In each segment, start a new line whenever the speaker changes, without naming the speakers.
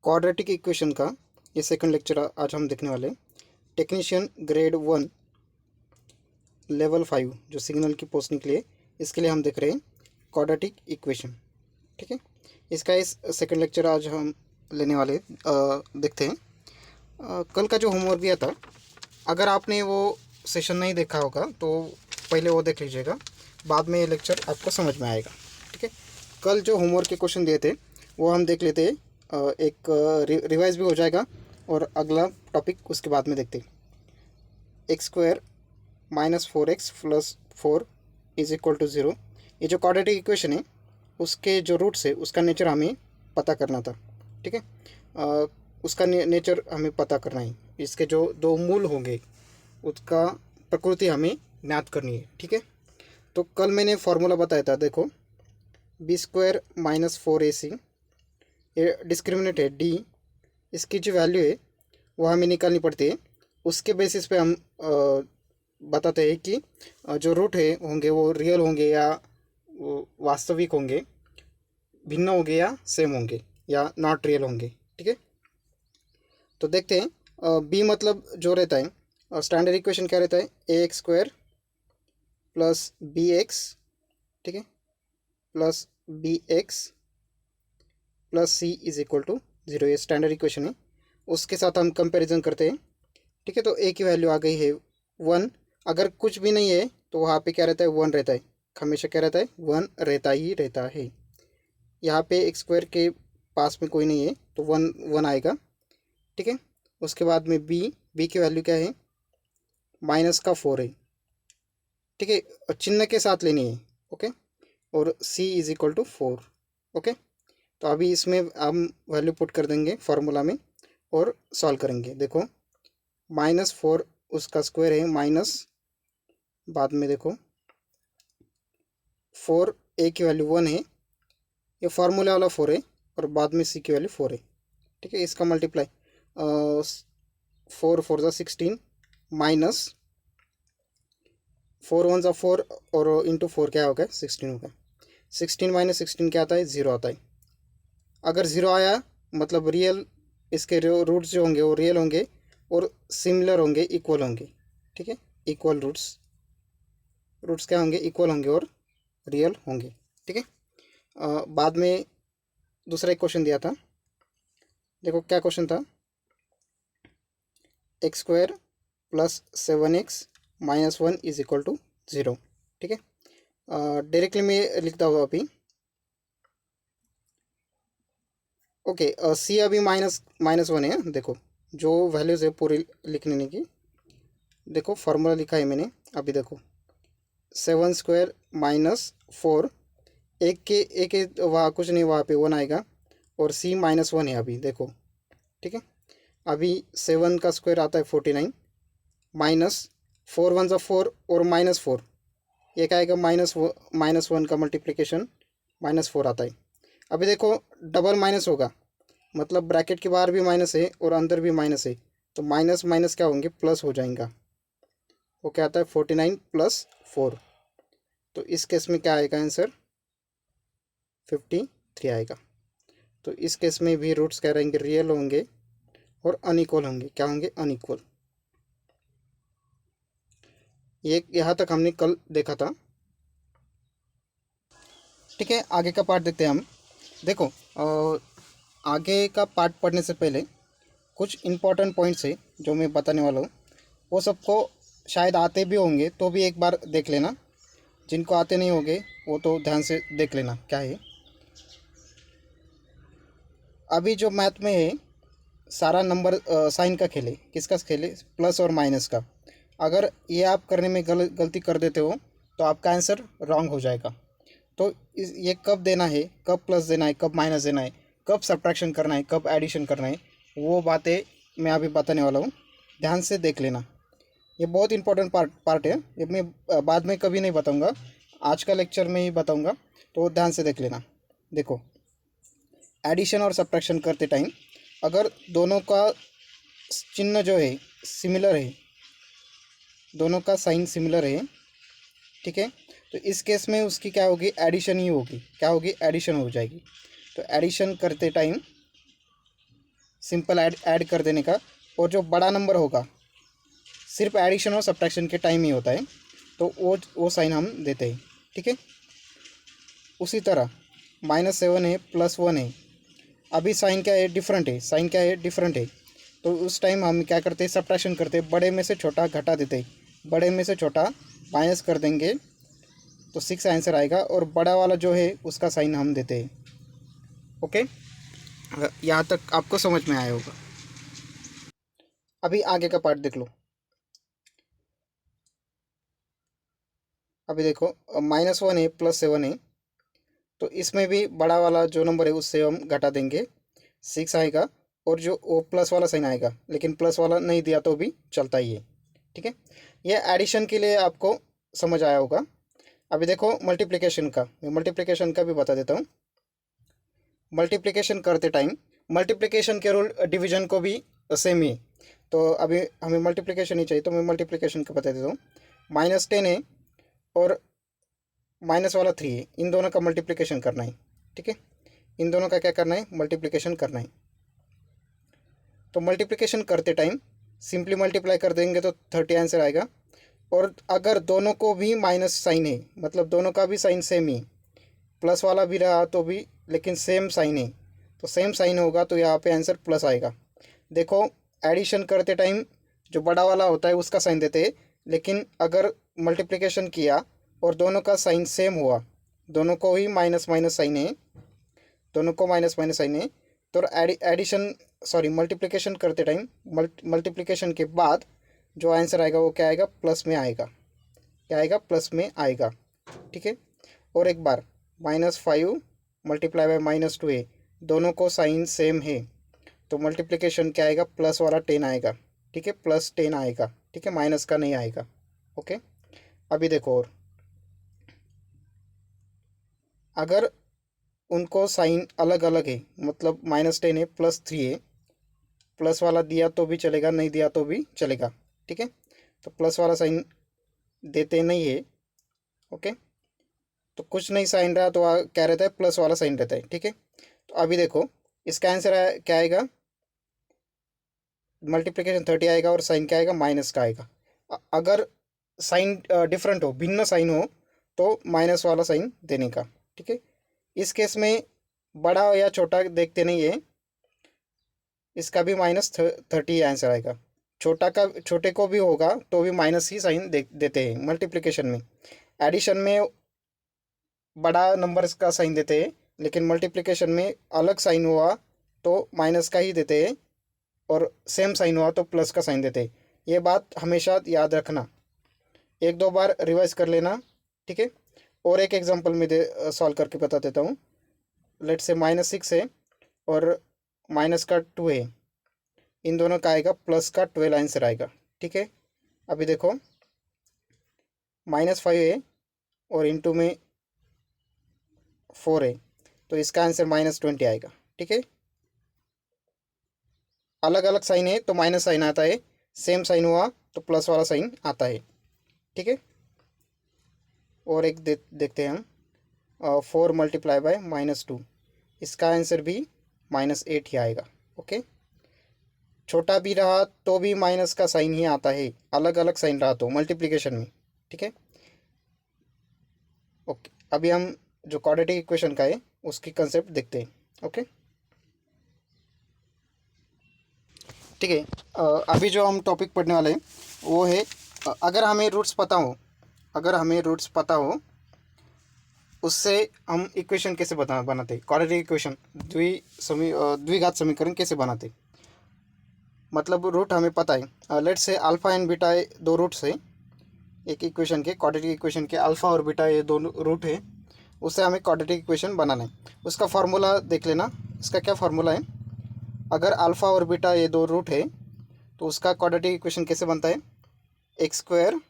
Quadratic equation का ये second lecture आज हम देखने वाले हैं। टेक्नीशियन ग्रेड 1 लेवल 5 जो सिग्नल की पोस्ट निकली है, इसके लिए हम देख रहे हैं क्वाड्रेटिक इक्वेशन। ठीक है, इसका इस सेकंड लेक्चर आज हम लेने वाले देखते हैं। कल का जो होमवर्क दिया था, अगर आपने वो सेशन नहीं देखा होगा तो पहले वो देख लीजिएगा, बाद में ये लेक्चर आपको समझ में आएगा। ठीक है, कल जो होमवर्क के क्वेश्चन दिए थे वो हम देख लेते हैं, एक रिवाइज भी हो जाएगा और अगला टॉपिक उसके बाद में देखते हैं। X square minus 4x plus 4 is equal to 0, ये जो क्वाड्रेटिक इक्वेशन है उसके जो रूट्स है उसका नेचर हमें पता करना था। ठीक है, उसका नेचर हमें पता करना है। इसके जो दो मूल होंगे उसका प्रकृति हमें ज्ञात करनी है। ठीक है, तो कल मैंने फार्मूला बताया था, देखो बी स्क्वायर माइनस 4ac, ये डिस्क्रिमिनेट है डी, इसकी जो वैल्यू है वो हमें निकालनी पड़ती है। उसके बेसिस पे हम बताते हैं कि जो रूट है होंगे वो रियल होंगे या वास्तविक होंगे, भिन्न होंगे या सेम होंगे या नॉट रियल होंगे। ठीक है, तो देखते हैं। बी मतलब जो रहता है, स्टैंडर्ड इक्वेशन क्या रहता है, a x square plus b x, ठीक है, plus b x plus c is equal to 0, ये स्टैंडर्ड इक्वेशन है। उसके साथ हम कंपैरिजन करते हैं। ठीक है, तो ए की वैल्यू आ गई है 1। अगर कुछ भी नहीं है तो वहाँ पे क्या रहता है, 1 रहता है, हमेशा क्या रहता है, 1 रहता ही रहता है। यहाँ पे एक्स स्क्वायर के पास में कोई नहीं है तो 1 आएगा। ठीक है, उसके बाद में बी की वैल्यू क्या है, माइनस का 4 है। ठीक है, और चिन्ह के साथ लेनी है। ओके, और सी इज इक्वल टू 4। ओके, तो अभी इसमें हम वैल्यू पुट कर देंगे फार्मूला में और सॉल्व करेंगे। देखो -4 उसका स्क्वायर है, माइनस बाद में देखो 4, ए की वैल्यू 1 है, ये फार्मूला वाला 4 है, और बाद में सी की वैल्यू 4 है। ठीक है, इसका मल्टीप्लाई 4 4 16 माइनस 4 1 4 और इंटू 4 क्या होगा, 16 होगा। 16 माइनस 16 क्या आता है, 0 आता है। अगर 0 आया मतलब रियल, इसके रूट्स जो होंगे वो रियल होंगे और सिमिलर होंगे, इक्वल होंगे। ठीक है, इक्वल रूट्स क्या होंगे, इक्वल होंगे और रियल होंगे। ठीक है, बाद में दूसरा एक क्वेश्चन दिया था, देखो क्या क्वेश्चन था, x square plus 7x minus 1 is equal to 0। ठीक है, डायरेक्टली मैं लिखता हूँ अभी। ओके, सी अभी माइनस 1 है। देखो जो वैल्यूज़ है पूरी लिखने की, देखो फार्मूला लिखा है मैंने अभी। देखो 7 स्क्वायर माइनस 4, एक वहाँ कुछ नहीं, वहाँ पे 1 आएगा, और सी -1 है अभी। देखो ठीक है, अभी 7 का स्क्वायर आता है 49, माइनस 4 1 4 और -4, एक आएगा -1 का मल्टीप्लिकेशन -4 आता है। अभी देखो डबल माइनस होगा, मतलब ब्रैकेट के बाहर भी माइनस है और अंदर भी माइनस है, तो माइनस माइनस क्या होंगे, प्लस हो जाएगा। वो क्या आता है, 49 प्लस 4, तो इस केस में क्या आएगा आंसर, 53 आएगा। तो इस केस में भी रूट्स क्या रहेंगे, रियल होंगे और अनइक्वल होंगे। क्या होंगे, अनइक्वल। ये यहाँ तक हमने कल देखा था। ठीक है, आगे का पार्ट देखते हैं हम। देखो आगे का पार्ट पढ़ने से पहले कुछ इम्पोर्टेंट पॉइंट्स है जो मैं बताने वाला हूँ, वो सबको शायद आते भी होंगे तो भी एक बार देख लेना, जिनको आते नहीं होंगे वो तो ध्यान से देख लेना। क्या है, अभी जो मैथ में है सारा नंबर साइन का खेल है। किसका खेल है, प्लस और माइनस का। अगर ये आप करने में गलती कर देते हो तो आपका आंसर रॉन्ग हो जाएगा। तो ये कब देना है, कब प्लस देना है, कब माइनस देना है, कब सब्ट्रैक्शन करना है, कब एडिशन करना है, वो बातें मैं अभी बताने वाला हूँ। ध्यान से देख लेना, ये बहुत इंपॉर्टेंट पार्ट है। ये मैं बाद में कभी नहीं बताऊँगा, आज का लेक्चर में ही बताऊँगा, तो ध्यान से देख लेना। देखो एडिशन और सब्ट्रैक्शन करते टाइम अगर दोनों का चिन्ह जो है सिमिलर है, दोनों का साइन सिमिलर है, ठीक है, तो इस केस में उसकी क्या होगी, एडिशन ही होगी। क्या होगी, एडिशन हो जाएगी। तो एडिशन करते टाइम सिंपल ऐड कर देने का। और जो बड़ा नंबर होगा सिर्फ एडिशन और सब्ट्रैक्शन के टाइम ही होता है, तो वो साइन हम देते हैं, ठीक है। उसी तरह -7 है, +1 है, अभी साइन क्या है, डिफरेंट है, साइन क्या है, डिफरेंट है। तो उस टाइम हम क्या करते हैं, सब्ट्रैक्शन करते हैं, बड़े में से छोटा घटा देते हैं, बड़े में से छोटा माइनस कर देंगे तो 6 आंसर आएगा, और बड़ा वाला जो है उसका साइन हम देते हैं। ओके, यहाँ तक आपको समझ में आया होगा। अभी आगे का पार्ट देख लो। अभी देखो -1 है, +7 है, तो इसमें भी बड़ा वाला जो नंबर है उससे हम घटा देंगे, 6 आएगा, और जो वो प्लस वाला साइन आएगा, लेकिन प्लस वाला नहीं दिया तो भी चलता ही है, ठीक है। ये एडिशन के लिए आपको समझ आया होगा। अभी देखो मल्टीप्लिकेशन का, मैं मल्टीप्लिकेशन का भी बता देता हूँ। मल्टीप्लिकेशन करते टाइम मल्टीप्लिकेशन के रूल डिवीजन को भी सेम ही है। तो अभी हमें मल्टीप्लिकेशन ही चाहिए, तो मैं मल्टीप्लिकेशन का बता देता हूँ। -10 है और माइनस वाला 3 है, इन दोनों का मल्टीप्लिकेशन करना है, ठीक है। इन दोनों का क्या करना है, मल्टीप्लिकेशन करना है। तो मल्टीप्लिकेशन करते टाइम सिंपली मल्टीप्लाई कर देंगे तो 30 आंसर आएगा। और अगर दोनों को भी माइनस साइन है, मतलब दोनों का भी साइन सेम ही, प्लस वाला भी रहा तो भी, लेकिन सेम साइन है, तो सेम साइन होगा तो यहाँ पे आंसर प्लस आएगा। देखो एडिशन करते टाइम जो बड़ा वाला होता है उसका साइन देते हैं, लेकिन अगर मल्टीप्लिकेशन किया और दोनों का साइन सेम हुआ, दोनों को ही माइनस माइनस साइन है, दोनों को माइनस माइनस साइन है, तो एडिशन सॉरी मल्टीप्लिकेशन करते टाइम मल्टीप्लिकेशन के बाद जो आंसर आएगा वो क्या आएगा, प्लस में आएगा। क्या आएगा, प्लस में आएगा, ठीक है। और एक बार -5 मल्टीप्लाई बाय -2 है, दोनों को साइन सेम है, तो मल्टीप्लिकेशन क्या आएगा, प्लस वाला 10 आएगा, ठीक है, +10 आएगा, ठीक है, माइनस का नहीं आएगा। ओके, अभी देखो, और अगर उनको साइन अलग अलग है, मतलब -10 है, +3 है, प्लस वाला दिया तो भी चलेगा, नहीं दिया तो भी चलेगा, ठीक है। तो प्लस वाला साइन देते नहीं है, ओके। तो कुछ नहीं साइन रहा तो क्या रहता है, प्लस वाला साइन रहता है, ठीक है। तो अभी देखो इसका आंसर क्या आएगा, मल्टीप्लिकेशन 30 आएगा और साइन क्या आएगा, माइनस का आएगा। अगर साइन डिफरेंट हो, भिन्न साइन हो, तो माइनस वाला साइन देने का, ठीक है। इस केस में बड़ा या छोटा देखते नहीं है, इसका भी -30 आंसर आएगा। छोटा का छोटे को भी होगा तो भी माइनस ही साइन देते हैं मल्टीप्लिकेशन में। एडिशन में बड़ा नंबर्स का साइन देते हैं, लेकिन मल्टीप्लिकेशन में अलग साइन हुआ तो माइनस का ही देते हैं, और सेम साइन हुआ तो प्लस का साइन देते हैं। ये बात हमेशा याद रखना, एक दो बार रिवाइज कर लेना, ठीक है। और एक एग्जांपल में सॉल्व करके बता देता हूँ। लेट से -6 है और माइनस का 2 है, इन दोनों का आएगा प्लस का 12 आंसर आएगा, ठीक है। अभी देखो -5 है और इंटू में 4 है, तो इसका आंसर -20 आएगा, ठीक है। अलग अलग साइन है तो माइनस साइन आता है, सेम साइन हुआ तो प्लस वाला साइन आता है, ठीक है। और एक देखते हैं हम, 4 मल्टीप्लाई बाय -2, इसका आंसर भी -8 ही आएगा, ओके। छोटा भी रहा तो भी माइनस का साइन ही आता है, अलग अलग साइन रहा तो मल्टीप्लिकेशन में, ठीक है। ओके, अभी हम जो क्वाड्रेटिक इक्वेशन का है उसकी कंसेप्ट देखते हैं, ओके, ठीक है। अभी जो हम टॉपिक पढ़ने वाले हैं वो है, अगर हमें रूट्स पता हो, अगर हमें रूट्स पता हो उससे हम इक्वेशन कैसे बनाते, क्वाड्रेटिक इक्वेशन द्विघात समीकरण कैसे बनाते। मतलब रूट हमें पता है, लेट से अल्फ़ा एंड बीटा दो रूट्स है एक इक्वेशन के, क्वाड्रेटिक इक्वेशन के अल्फ़ा और बीटा ये दोनों रूट है, उससे हमें क्वाड्रेटिक इक्वेशन बनाना है। उसका फार्मूला देख लेना, इसका क्या फार्मूला है, अगर अल्फ़ा और बीटा ये दो रूट है तो उसका क्वाड्रेटिक इक्वेशन कैसे बनता है, x²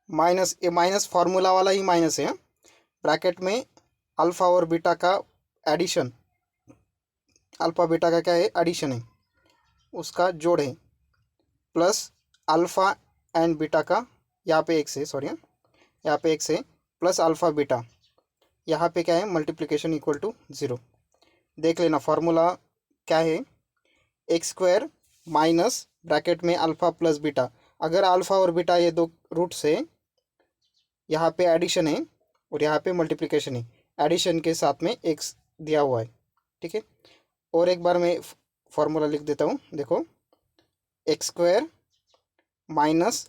माइनस, ये माइनस फार्मूला वाला ही माइनस है, ब्रैकेट में अल्फ़ा और बीटा का एडिशन, अल्फ़ा बीटा का क्या है, एडिशन है, उसका जोड़ है, प्लस अल्फ़ा एंड बीटा का, यहाँ पे x है, सॉरी यहाँ पे x है, प्लस अल्फ़ा बीटा, यहाँ पे क्या है, मल्टीप्लिकेशन इक्वल टू 0। देख लेना फार्मूला क्या है, एक्स स्क्वायर माइनस ब्रैकेट में अल्फ़ा प्लस बीटा। अगर अल्फ़ा और बीटा ये दो रूट से यहाँ पे एडिशन है और यहाँ पे मल्टीप्लिकेशन है, एडिशन के साथ में एक्स दिया हुआ है, ठीक है। और एक बार मैं फॉर्मूला लिख देता हूँ, देखो एक्स स्क्वायर माइनस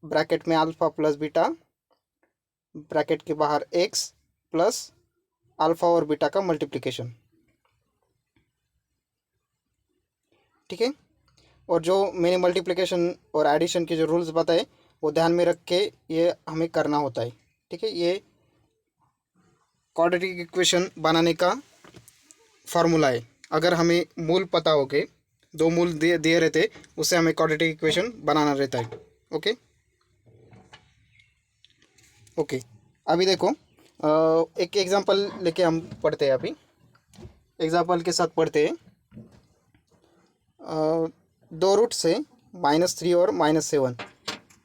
ब्रैकेट में अल्फ़ा प्लस बीटा, ब्रैकेट के बाहर एक्स प्लस अल्फ़ा और बीटा का मल्टीप्लिकेशन, ठीक है। और जो मैंने मल्टीप्लिकेशन और एडिशन के जो रूल्स बताए वो ध्यान में रख के ये हमें करना होता है, ठीक है। ये क्वाड्रेटिक इक्वेशन बनाने का फार्मूला है। अगर हमें मूल पता हो के दो मूल दिए रहते, उससे हमें क्वाड्रेटिक इक्वेशन बनाना रहता है। ओके ओके, अभी देखो एक एग्जांपल लेके हम पढ़ते हैं। अभी एग्जांपल के साथ पढ़ते हैं। दो रूट से -3 और -7,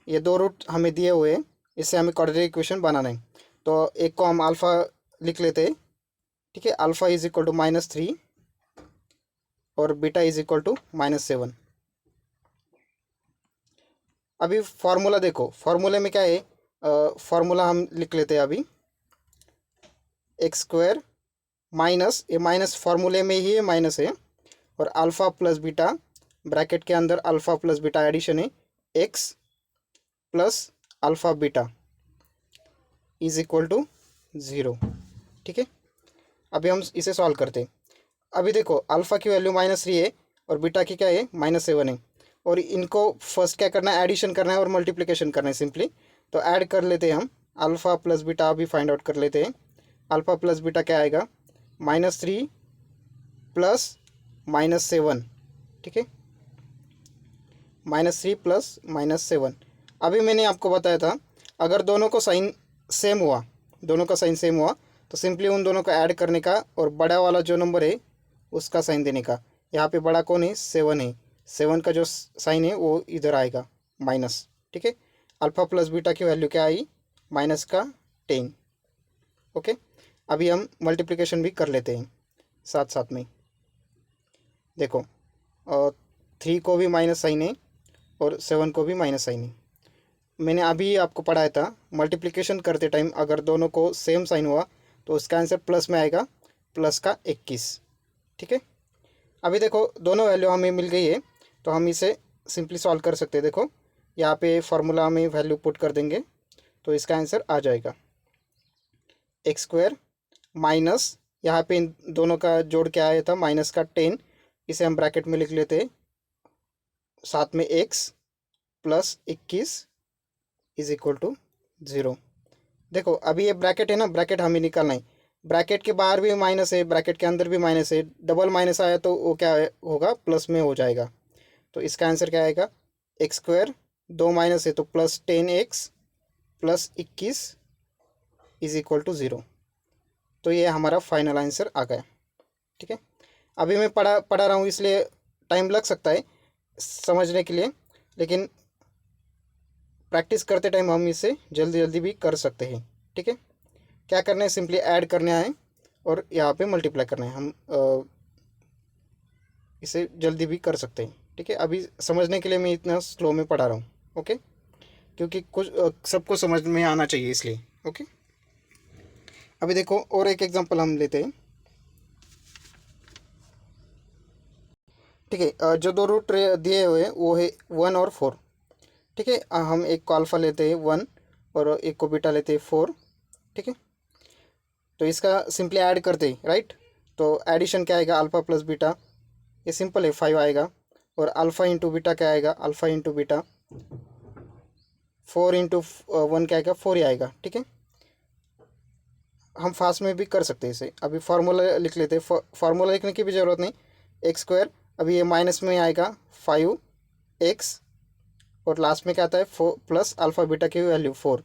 ये दो रूट हमें दिए हुए हैं, इससे हमें क्वाड्रेटिक इक्वेशन बनाना है। तो एक को हम अल्फ़ा लिख लेते हैं, ठीक है। अल्फ़ा इज इक्वल टू -3 और बीटा इज इक्वल टू -7। अभी फार्मूला देखो, फार्मूले में क्या है, फार्मूला हम लिख लेते हैं अभी। एक्स स्क्वायर माइनस, ये माइनस फार्मूले में ही माइनस है, और अल्फ़ा प्लस बीटा, ब्रैकेट के अंदर अल्फ़ा प्लस बीटा एडिशन है, x plus alpha beta is equal to 0, ठीक है। अभी हम इसे सॉल्व करते हैं। अभी देखो अल्फ़ा की वैल्यू -3 है और बीटा की क्या है, -7 है। और इनको फर्स्ट क्या करना है, एडिशन करना है और मल्टीप्लिकेशन करना है सिंपली। तो ऐड कर लेते हैं हम, अल्फ़ा प्लस बीटा अभी फाइंड आउट कर लेते हैं। अल्फ़ा प्लस बीटा क्या आएगा, -3 प्लस -7, ठीक है। -3 प्लस -7। अभी मैंने आपको बताया था, अगर दोनों को साइन सेम हुआ, दोनों का साइन सेम हुआ तो सिंपली उन दोनों को ऐड करने का और बड़ा वाला जो नंबर है उसका साइन देने का। यहाँ पे बड़ा कौन है, 7 है, 7 का जो साइन है वो इधर आएगा माइनस, ठीक है। अल्फ़ा प्लस बीटा की वैल्यू क्या आई, -10। ओके, अभी हम मल्टीप्लिकेशन भी कर लेते हैं साथ साथ में। देखो 3 को भी माइनस साइन है और 7 को भी माइनस साइन है। मैंने अभी आपको पढ़ाया था, मल्टीप्लिकेशन करते टाइम अगर दोनों को सेम साइन हुआ तो उसका आंसर प्लस में आएगा, प्लस का 21, ठीक है। अभी देखो दोनों वैल्यू हमें मिल गई है, तो हम इसे सिंपली सॉल्व कर सकते हैं। देखो यहाँ पे फार्मूला में वैल्यू पुट कर देंगे तो इसका आंसर आ जाएगा एक्स स्क्वायर माइनस, यहाँ पे इन दोनों का जोड़ क्या आया था, माइनस का 10, इसे हम ब्रैकेट में लिख लेते हैं, साथ में x plus 21 is equal to 0। देखो अभी ये ब्रैकेट है ना, ब्रैकेट हमें निकालना है। ब्रैकेट के बाहर भी माइनस है, ब्रैकेट के अंदर भी माइनस है, डबल माइनस आया तो वो क्या होगा, प्लस में हो जाएगा। तो इसका आंसर क्या आएगा, एक्स स्क्वायर, दो माइनस है तो +10x plus 21 is equal to 0। तो ये हमारा फाइनल आंसर आ गया, ठीक है। अभी मैं पढ़ा रहा हूँ इसलिए टाइम लग सकता है समझने के लिए, लेकिन प्रैक्टिस करते टाइम हम इसे जल्दी जल्दी भी कर सकते हैं, ठीक है। क्या करना है, सिंपली ऐड करना है और यहाँ पे मल्टीप्लाई करना है। हम इसे जल्दी भी कर सकते हैं, ठीक है। अभी समझने के लिए मैं इतना स्लो में पढ़ा रहा हूँ, ओके, क्योंकि कुछ सबको समझ में आना चाहिए इसलिए, ओके। अभी देखो और एक एग्जांपल हम लेते हैं, ठीक है। जो दो रूट दिए हुए हैं वो है 1 और 4, ठीक है। हम एक को अल्फ़ा लेते हैं 1 और एक को बीटा लेते हैं 4, ठीक है। तो इसका सिंपली ऐड करते हैं, राइट। तो एडिशन क्या आएगा, अल्फ़ा प्लस बीटा, ये सिंपल है, 5 आएगा। और अल्फ़ा इंटू बीटा क्या आएगा, अल्फ़ा इंटू बीटा, 4 इंटू 1 क्या आएगा, 4 ही आएगा, ठीक है। हम फास्ट में भी कर सकते हैं इसे। अभी फार्मूला लिख लेते हैं, फार्मूला लिखने की भी ज़रूरत नहीं। एक्स स्क्वायर, अभी ये माइनस में आएगा 5x, और लास्ट में क्या आता है 4 प्लस अल्फ़ा बीटा की वैल्यू 4,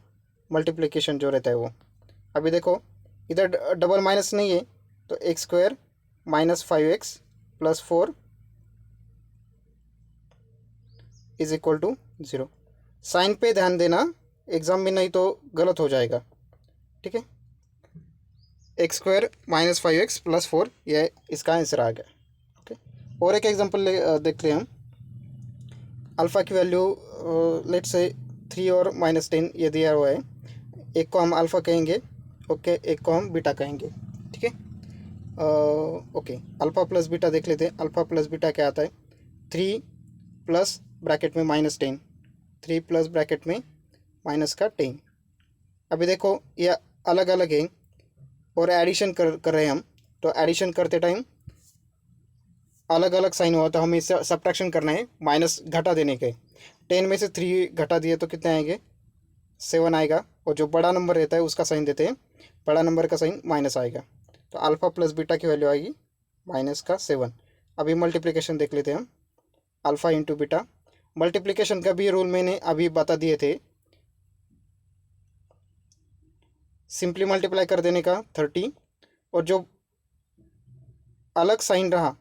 मल्टीप्लिकेशन जो रहता है वो। अभी देखो इधर डबल माइनस नहीं है, तो x square -5x plus 4 is equal to 0। Sign पे ध्यान देना एग्ज़ाम में, नहीं तो गलत हो जाएगा, ठीक है। एक्स स्क्वायर -5x प्लस 4, ये इसका आंसर आ गया, ओके। और एक एग्जांपल देखते हैं हम। अल्फ़ा की वैल्यू लेट से 3 और -10 ये दिया हुआ है। एक को हम अल्फ़ा कहेंगे, ओके, एक को हम बीटा कहेंगे, ठीक है। ओके, अल्फ़ा प्लस बीटा देख लेते हैं। अल्फ़ा प्लस बीटा क्या आता है? 3 प्लस ब्रैकेट में -10, 3 प्लस ब्रैकेट में माइनस का 10। अभी देखो ये अलग अलग है और एडिशन कर रहे हैं हम, तो एडिशन करते टाइम अलग अलग साइन हुआ, तो हमें इससे सब्ट्रैक्शन करना है, माइनस घटा देने के। 10 में से 3 घटा दिए तो कितने आएंगे? 7 आएगा। और जो बड़ा नंबर रहता है उसका साइन देते हैं, बड़ा नंबर का साइन माइनस आएगा। तो अल्फ़ा प्लस बीटा की वैल्यू आएगी -7। अभी मल्टीप्लिकेशन देख लेते हैं हम। अल्फ़ा इंटू बीटा, मल्टीप्लिकेशन का भी रूल मैंने अभी बता दिए थे। सिंपली मल्टीप्लाई कर देने का 30, और जो अलग साइन रहा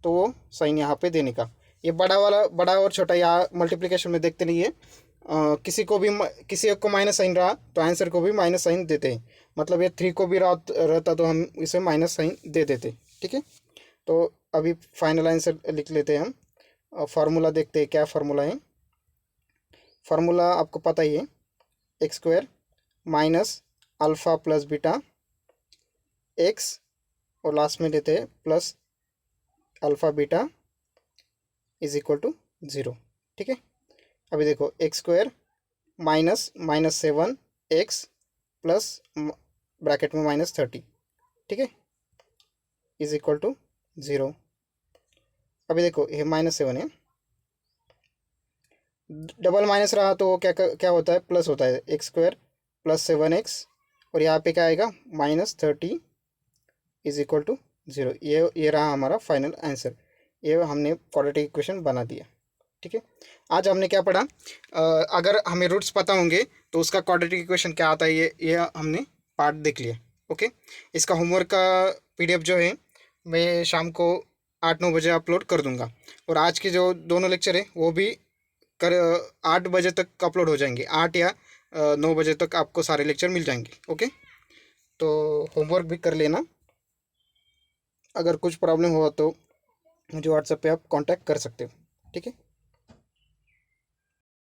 तो वो साइन यहाँ पे देने का। ये बड़ा वाला, बड़ा और छोटा यहाँ मल्टीप्लिकेशन में देखते नहीं है। किसी को भी किसी एक को माइनस साइन रहा तो आंसर को भी माइनस साइन देते हैं। मतलब ये 3 को भी रहता तो हम इसे माइनस साइन दे देते, ठीक है। तो अभी फाइनल आंसर लिख लेते हैं हम। फार्मूला देखते हैं क्या फार्मूला है। फार्मूला आपको पता ही है, x² minus alpha plus beta x, और लास्ट में लेते हैं plus alpha beta is equal to 0, ठीक है। अभी देखो x² -7 एक्स प्लस ब्रैकेट में -30, ठीक है, इज इक्वल टू 0। अभी देखो ये -7 है, डबल माइनस रहा तो वो क्या होता है? प्लस होता है। x² प्लस 7x, और यहाँ पे क्या आएगा? -30 इज इक्वल टू 0। ये रहा हमारा फाइनल आंसर। ये हमने क्वाड्रेटिक इक्वेशन बना दिया, ठीक है। आज हमने क्या पढ़ा? अगर हमें रूट्स पता होंगे तो उसका क्वाड्रेटिक इक्वेशन क्या आता है, ये हमने पार्ट देख लिया, ओके। इसका होमवर्क का PDF जो है मैं शाम को 8-9 बजे अपलोड कर दूंगा, और आज के जो दोनों लेक्चर है वो भी 8 बजे तक अपलोड हो जाएंगे। 8 या 9 बजे तक आपको सारे लेक्चर मिल जाएंगे, ओके। तो होमवर्क भी कर लेना। अगर कुछ प्रॉब्लम हुआ तो मुझे व्हाट्सएप पे आप कांटेक्ट कर सकते हो, ठीक है।